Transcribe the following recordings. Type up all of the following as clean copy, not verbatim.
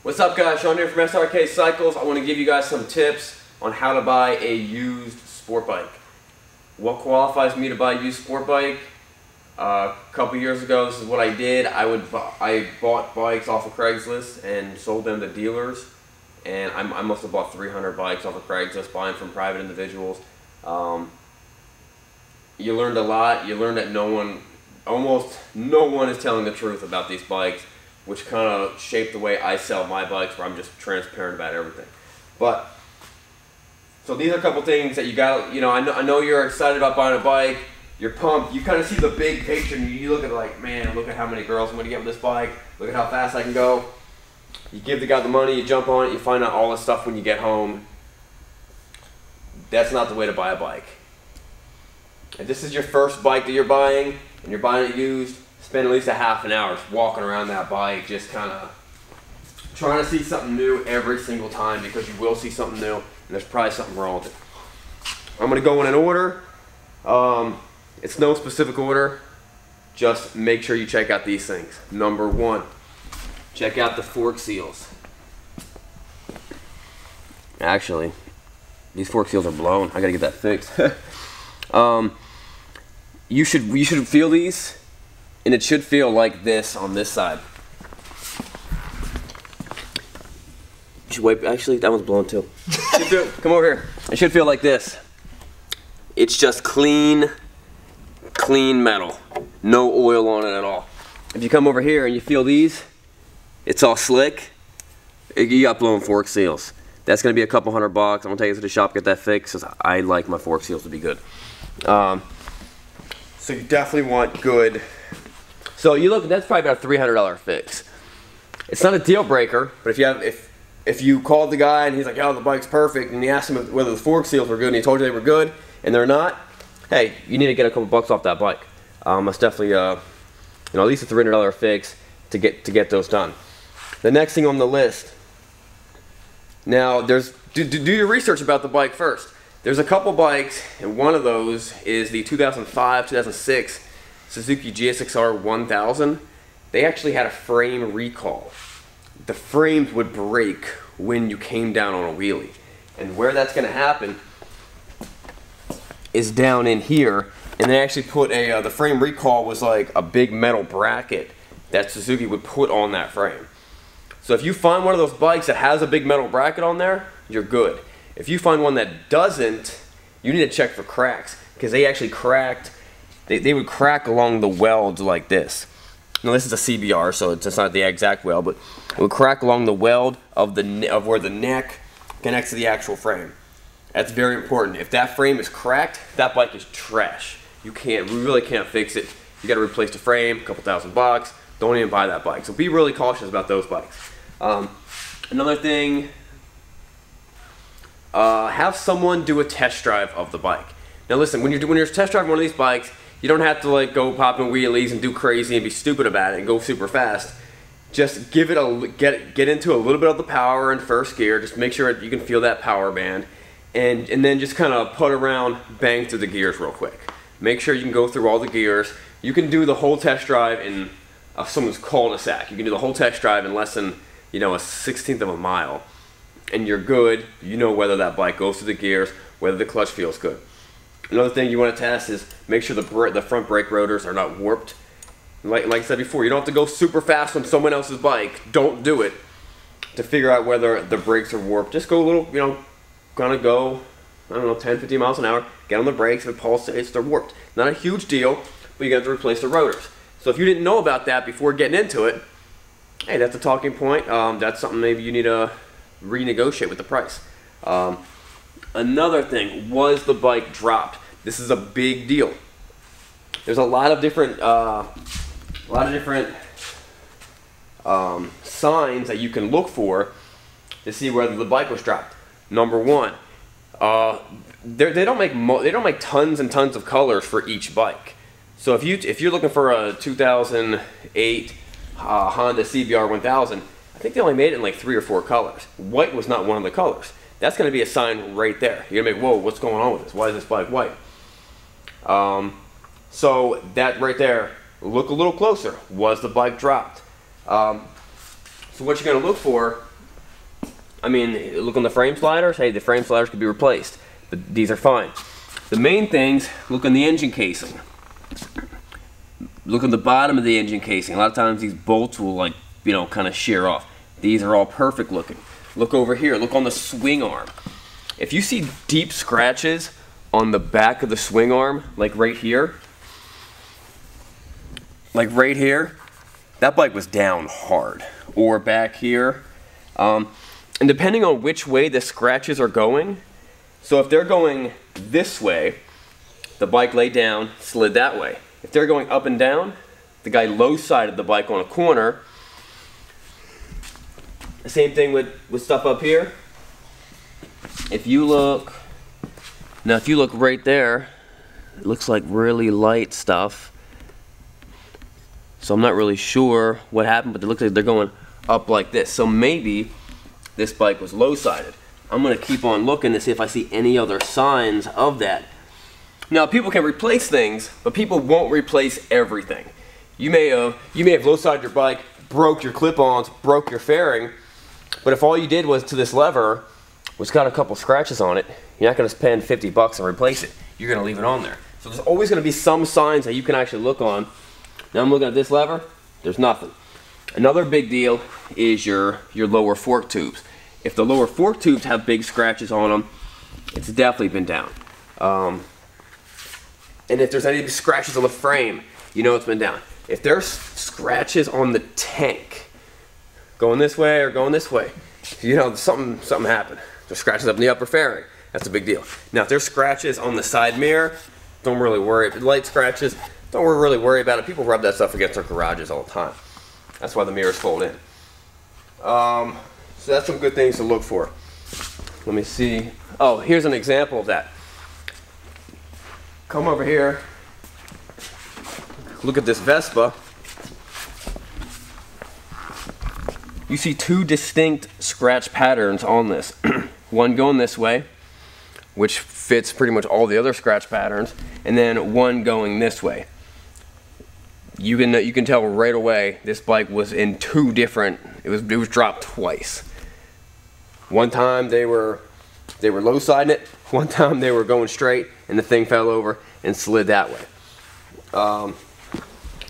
What's up guys, Sean here from SRK Cycles. I want to give you guys some tips on how to buy a used sport bike. What qualifies me to buy a used sport bike? A couple years ago, this is what I did. I bought bikes off of Craigslist and sold them to dealers. And I must have bought 300 bikes off of Craigslist, buying from private individuals. You learned a lot. You learned that almost no one is telling the truth about these bikes, which kind of shaped the way I sell my bikes, where I'm just transparent about everything. But, so these are a couple things that you got, I know you're excited about buying a bike, you're pumped, you kind of see the big picture, and you look at it like, man, look at how many girls I'm going to get with this bike, look at how fast I can go. You give the guy the money, you jump on it, you find out all this stuff when you get home. That's not the way to buy a bike. If this is your first bike that you're buying, and you're buying it used, spend at least a half an hour just walking around that bike, just kind of trying to see something new every single time, because you will see something new, and there's probably something wrong with it. I'm going to go in an order. It's no specific order. Just make sure you check out these things. Number one, check out the fork seals. Actually, these fork seals are blown. I got to get that fixed. You should feel these, and it should feel like this on this side. You should wipe. Actually, that one's blown too. Come over here. It should feel like this. It's just clean metal. No oil on it at all. If you come over here and you feel these, it's all slick. You got blown fork seals. That's gonna be a couple $100. I'm gonna take it to the shop, get that fixed, because I like my fork seals to be good. So you definitely want good. So you look, that's probably about a $300 fix. It's not a deal breaker, but if you called the guy and he's like, "Oh, the bike's perfect," and you asked him whether the fork seals were good, and he told you they were good, and they're not, hey, you need to get a couple bucks off that bike. That's definitely at least a $300 fix to get those done. The next thing on the list. Now, do your research about the bike first. There's a couple bikes, and one of those is the 2005-2006 Suzuki GSX-R 1000. They actually had a frame recall. The frames would break when you came down on a wheelie. And where that's going to happen is down in here. And they actually put the frame recall was like a big metal bracket that Suzuki would put on that frame. So if you find one of those bikes that has a big metal bracket on there, you're good. If you find one that doesn't, you need to check for cracks, because they actually cracked. They would crack along the welds like this. Now this is a CBR, so it's not the exact weld, but it would crack along the weld of where the neck connects to the actual frame. That's very important. If that frame is cracked, that bike is trash. You really can't fix it. You got to replace the frame, a couple $1,000. Don't even buy that bike. So be really cautious about those bikes. Another thing. Have someone do a test drive of the bike. Now listen, when you're test driving one of these bikes, you don't have to like go popping wheelies and do crazy and be stupid about it and go super fast. Just give it get into a little bit of the power in first gear. Just make sure you can feel that power band, and then just kind of put around, bang through the gears real quick. Make sure you can go through all the gears. You can do the whole test drive in someone's cul-de-sac. You can do the whole test drive in less than a 1/16 of a mile. And you're good. You know whether that bike goes through the gears, whether the clutch feels good. Another thing you want to test is make sure the front brake rotors are not warped. Like I said before, you don't have to go super fast on someone else's bike. Don't do it to figure out whether the brakes are warped. Just go a little, kind of go, I don't know, 10, 15 miles an hour. Get on the brakes. If it pulsates, they're warped. Not a huge deal, but you got to replace the rotors. So if you didn't know about that before getting into it, hey, that's a talking point. That's something maybe you need to renegotiate with the price. Another thing, was the bike dropped? This is a big deal. There's a lot of different signs that you can look for to see whether the bike was dropped. Number one, they don't make tons and tons of colors for each bike. So if you're looking for a 2008 Honda CBR 1000. I think they only made it in like 3 or 4 colors. White was not one of the colors. That's going to be a sign right there. You're going to be, whoa, what's going on with this? Why is this bike white? So that right there, look a little closer. Was the bike dropped? So what you're going to look for I mean, look on the frame sliders. Hey, the frame sliders could be replaced, but these are fine. The main things, look on the engine casing. Look on the bottom of the engine casing. A lot of times these bolts will, like, you know, kind of shear off. These are all perfect looking. Look over here. Look on the swing arm. If you see deep scratches on the back of the swing arm, like right here, that bike was down hard. Or back here. And depending on which way the scratches are going, so if they're going this way, the bike laid down, slid that way. If they're going up and down, the guy low-sided the bike on a corner. The same thing with stuff up here. If you look right there, it looks like really light stuff. So I'm not really sure what happened, but it looks like they're going up like this. So maybe this bike was low-sided. I'm gonna keep on looking to see if I see any other signs of that. Now, people can replace things, but people won't replace everything. You may have low-sided your bike, broke your clip-ons, broke your fairing, but if all you did was to this lever was got a couple scratches on it, you're not gonna spend 50 bucks and replace it. You're gonna leave it on there. So there's always gonna be some signs that you can actually look on. Now I'm looking at this lever, there's nothing. Another big deal is your lower fork tubes. If the lower fork tubes have big scratches on them, it's definitely been down. And if there's any scratches on the frame, you know it's been down. If there's scratches on the tank, going this way or going this way, you know something happened. There's scratches up in the upper fairing. That's a big deal. Now if there's scratches on the side mirror, don't really worry. If light scratches, don't really worry about it. People rub that stuff against their garages all the time. That's why the mirrors fold in. So that's some good things to look for. Let me see. Oh, here's an example of that. Come over here. Look at this Vespa. You see two distinct scratch patterns on this. One going this way, which fits pretty much all the other scratch patterns, and then one going this way. You can tell right away this bike was in two different. It was dropped twice. One time they were low-siding it. One time they were going straight, and the thing fell over and slid that way.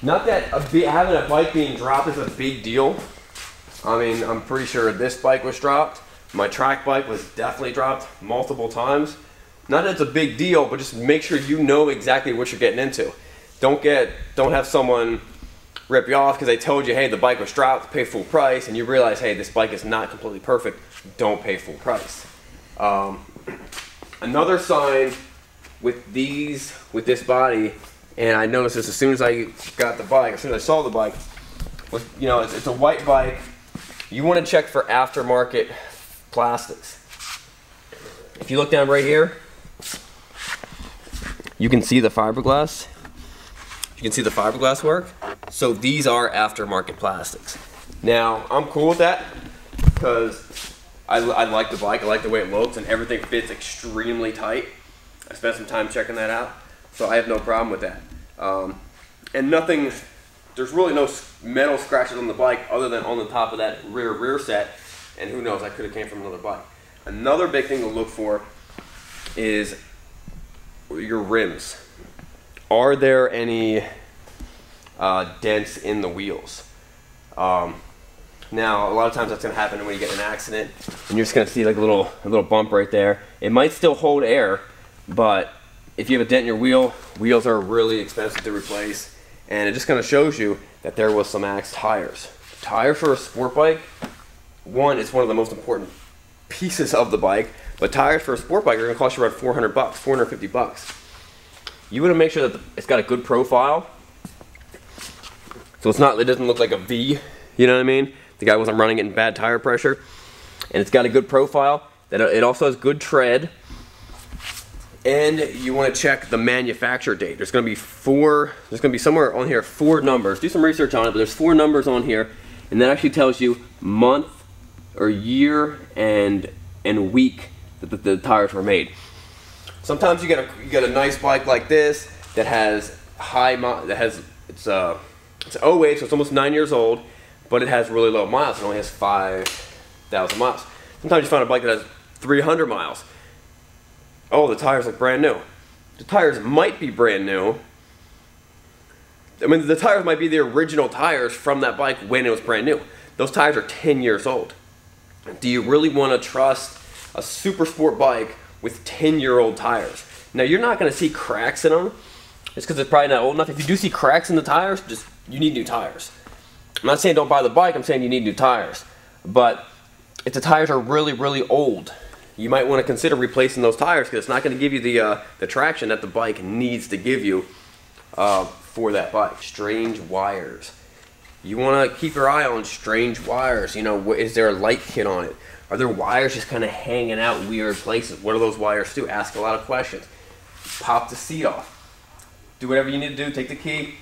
Not that having a bike being dropped is a big deal. I mean, I'm pretty sure this bike was dropped. My track bike was definitely dropped multiple times. Not that it's a big deal, but just make sure you know exactly what you're getting into. Don't have someone rip you off because they told you, hey, the bike was dropped, pay full price, and you realize, hey, this bike is not completely perfect. Don't pay full price. Another sign with this body, and I noticed this as soon as I got the bike, as soon as I saw the bike, was, you know, it's a white bike. You want to check for aftermarket plastics. If you look down right here, you can see the fiberglass. You can see the fiberglass work. So these are aftermarket plastics. Now, I'm cool with that because I like the bike. I like the way it looks and everything fits extremely tight. I spent some time checking that out. So I have no problem with that. And nothing, there's really no metal scratches on the bike other than on the top of that rear set. And who knows, I could have came from another bike. Another big thing to look for is your rims. Are there any dents in the wheels? Now, a lot of times that's going to happen when you get in an accident, and you're just going to see like a little bump right there. It might still hold air, but if you have a dent in your wheel, wheels are really expensive to replace, and it just kind of shows you that there was some axed tires. Tire for a sport bike, one, it's one of the most important pieces of the bike, but tires for a sport bike are going to cost you around 400 bucks, 450 bucks. You want to make sure that it's got a good profile, so it doesn't look like a V, you know what I mean? The guy wasn't running it in bad tire pressure, and it's got a good profile. That it also has good tread, and you want to check the manufacture date. There's going to be somewhere on here 4 numbers. Do some research on it, but there's 4 numbers on here, and that actually tells you month or year and week that the tires were made. Sometimes you get a nice bike like this that has it's 08, so it's almost 9 years old, but it has really low miles. It only has 5,000 miles. Sometimes you find a bike that has 300 miles. Oh, the tires look brand new. The tires might be brand new. I mean, the tires might be the original tires from that bike when it was brand new. Those tires are 10 years old. Do you really want to trust a super sport bike with 10-year-old tires? Now, you're not going to see cracks in them just because it's probably not old enough. If you do see cracks in the tires, you need new tires. I'm not saying don't buy the bike, I'm saying you need new tires. But if the tires are really, really old, you might want to consider replacing those tires because it's not going to give you the traction that the bike needs to give you for that bike. Strange wires. You want to keep your eye on strange wires. You know, is there a light kit on it? Are there wires just kind of hanging out weird places? What do those wires do? Ask a lot of questions. Pop the seat off. Do whatever you need to do. Take the key.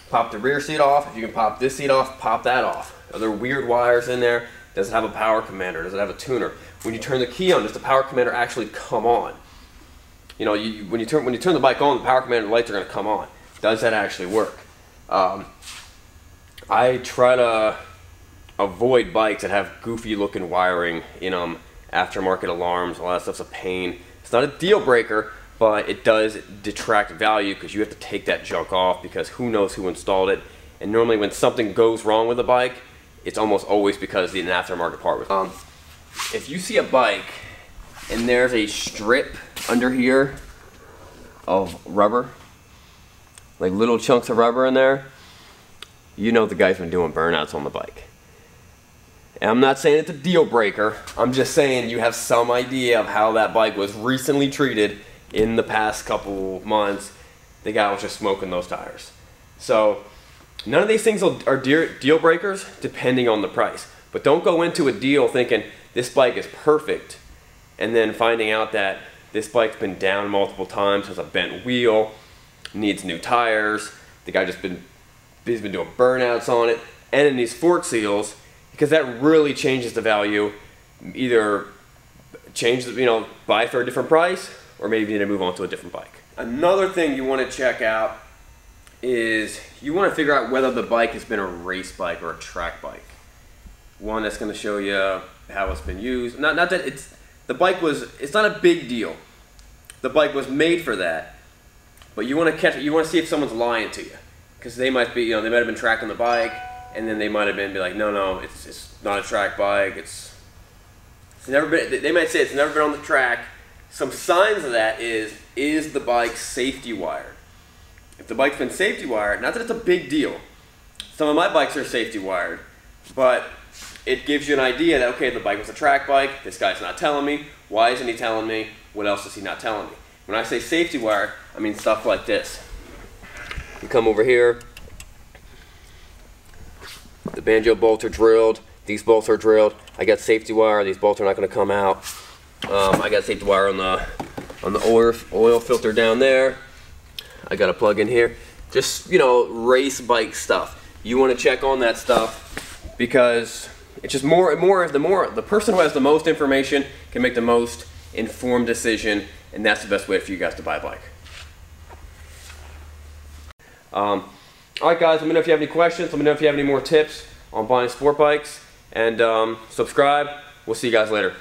Pop the rear seat off. If you can pop this seat off, pop that off. Are there weird wires in there? Does it have a power commander? Does it have a tuner? When you turn the key on, does the power commander actually come on? You know, when you turn the bike on, the power commander lights are going to come on. Does that actually work? I try to avoid bikes that have goofy looking wiring in them, aftermarket alarms, all that stuff's a pain. It's not a deal breaker, but it does detract value because you have to take that junk off because who knows who installed it. And normally when something goes wrong with a bike, it's almost always because the aftermarket part was. If you see a bike and there's a strip under here of rubber, like little chunks of rubber in there, you know the guy's been doing burnouts on the bike. And I'm not saying it's a deal breaker, I'm just saying you have some idea of how that bike was recently treated in the past couple months. The guy was just smoking those tires. So none of these things are deal breakers depending on the price. But don't go into a deal thinking this bike is perfect and then finding out that this bike's been down multiple times, has a bent wheel, needs new tires, the guy he's been doing burnouts on it, and it needs fork seals, because that really changes the value. Either change, buy for a different price, or maybe you need to move on to a different bike. Another thing you want to check out is you want to figure out whether the bike has been a race bike or a track bike. One that's going to show you how it's been used. Not that it's not a big deal. The bike was made for that, but you want to see if someone's lying to you, because they might be, they might have been tracking the bike, and then they might have been like, no, it's not a track bike. It's never been. They might say it's never been on the track. Some signs of that is the bike safety wired? If the bike's been safety wired, not that it's a big deal. Some of my bikes are safety wired, but it gives you an idea that, okay, the bike was a track bike, this guy's not telling me, why isn't he telling me, what else is he not telling me? When I say safety wire, I mean stuff like this. You come over here, the banjo bolts are drilled, these bolts are drilled, I got safety wire, these bolts are not going to come out. I got safety wire on the oil filter down there. I got a plug in here. Just, race bike stuff. You want to check on that stuff because it's just the person who has the most information can make the most informed decision, and that's the best way for you guys to buy a bike. Alright guys, let me know if you have any questions, let me know if you have any more tips on buying sport bikes, and subscribe. We'll see you guys later.